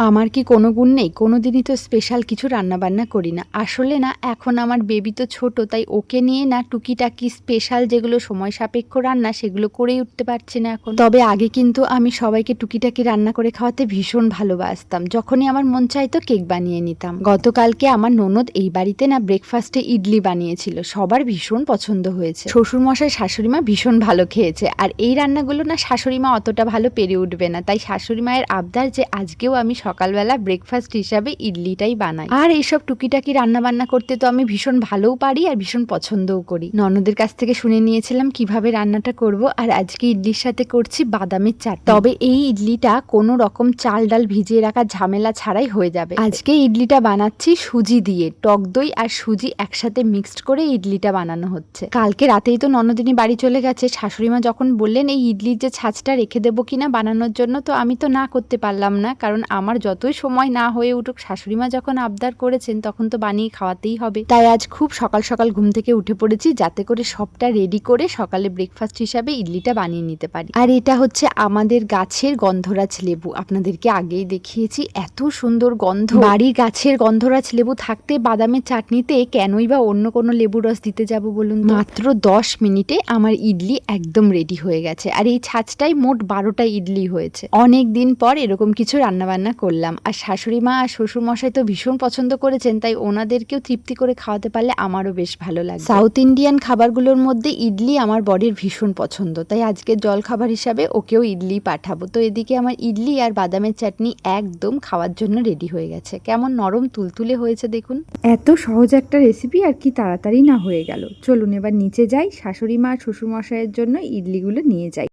আমার কি কোনো গুণ নেই? কোনোদিনই তো স্পেশাল কিছু রান্নাবান্না করি না। আসলে না এখন আমার বেবি তো ছোট, তাই ওকে নিয়ে না টুকিটাকি স্পেশাল যেগুলো সময় সাপেক্ষ রান্না সেগুলো করেই উঠতে পারছি না এখন। তবে আগে কিন্তু আমি সবাইকে টুকিটাকি রান্না করে খাওয়াতে ভীষণ ভালোবাসতাম। যখনই আমার মন চাইতো কেক বানিয়ে নিতাম। গতকালকে আমার ননদ এই বাড়িতে না ব্রেকফাস্টে ইডলি বানিয়েছিল। সবার ভীষণ পছন্দ হয়েছে। শ্বশুরমশাই শাশুড়িমা ভীষণ ভালো খেয়েছে। আর এই রান্নাগুলো না শাশুড়িমা অতটা ভালো পেরে উঠবে না, তাই শাশুড়ি মায়ের আবদার যে আজকেও আমি সকালবেলা ব্রেকফাস্ট হিসাবে ইডলিটাই বানাই। আর এইসব টুকিটাকি রান্না বান্না করতে তো আমি ভীষণ ভালোও পারি আর ভীষণ পছন্দও করি। ননদের কাছ থেকে শুনে নিয়েছিলাম কিভাবে রান্নাটা করব, আর আজকে ইডলির সাথে করছি বাদামের চাটনি। তবে এই ইডলিটা কোনো রকম চাল ডাল ভিজিয়ে রাখা ঝামেলা ছাড়াই হয়ে যাবে। আজকে ইডলিটা বানাচ্ছি সুজি দিয়ে। টক দই আর সুজি একসাথে মিক্সড করে ইডলিটা বানানো হচ্ছে। কালকে রাতেই তো ননদিনী বাড়ি চলে গেছে। শাশুড়িমা যখন বললেন এই ইডলির যে ছাঁচটা রেখে দেবো কিনা বানানোর জন্য, তো আমি তো না করতে পারলাম না, কারণ আমার যতই সময় না হয়ে উঠুক শাশুড়িমা যখন আবদার করেছেন তখন তো বানিয়ে খাওয়াতেই হবে। তাই আজ খুব সকাল সকাল ঘুম থেকে উঠে পড়েছি যাতে করে সবটা রেডি করে সকালে ব্রেকফাস্ট হিসাবে ইডলিটা বানিয়ে নিতে পারি। আর এটা হচ্ছে আমাদের গাছের গন্ধরাজ লেবু, আপনাদেরকে আগেই দেখিয়েছি। এত সুন্দর গন্ধ। বাড়ির গাছের গন্ধরাজ লেবু থাকতে বাদামের চাটনিতে কেনই বা অন্য কোনো লেবুর রস দিতে যাব বলুন? মাত্র 10 মিনিটে আমার ইডলি একদম রেডি হয়ে গেছে। আর এই ছাঁচটাই মোট 12টা ইডলি হয়েছে। অনেক দিন পর এরকম কিছু রান্নাবান্না করলাম। আর শাশুড়ি মা আর শ্বশুর মশাই তো ভীষণ পছন্দ করেছেন, তাই ওনাদেরকেও তৃপ্তি করে খাওয়াতে পারলে আমারও বেশ ভালো লাগে। সাউথ ইন্ডিয়ান খাবারগুলোর মধ্যে ইডলি আমার বডির ভীষণ পছন্দ, তাই আজকে জল খাবার হিসাবে ওকেও ইডলি পাঠাবো। তো এদিকে আমার ইডলি আর বাদামের চাটনি একদম খাওয়ার জন্য রেডি হয়ে গেছে। কেমন নরম তুলতুলে হয়েছে দেখুন। এত সহজ একটা রেসিপি আর কি তাড়াতাড়ি না হয়ে গেল। চলুন এবার নিচে যাই, শাশুড়ি মা আর শ্বশুরমশাইয়ের জন্য ইডলিগুলো নিয়ে যাই।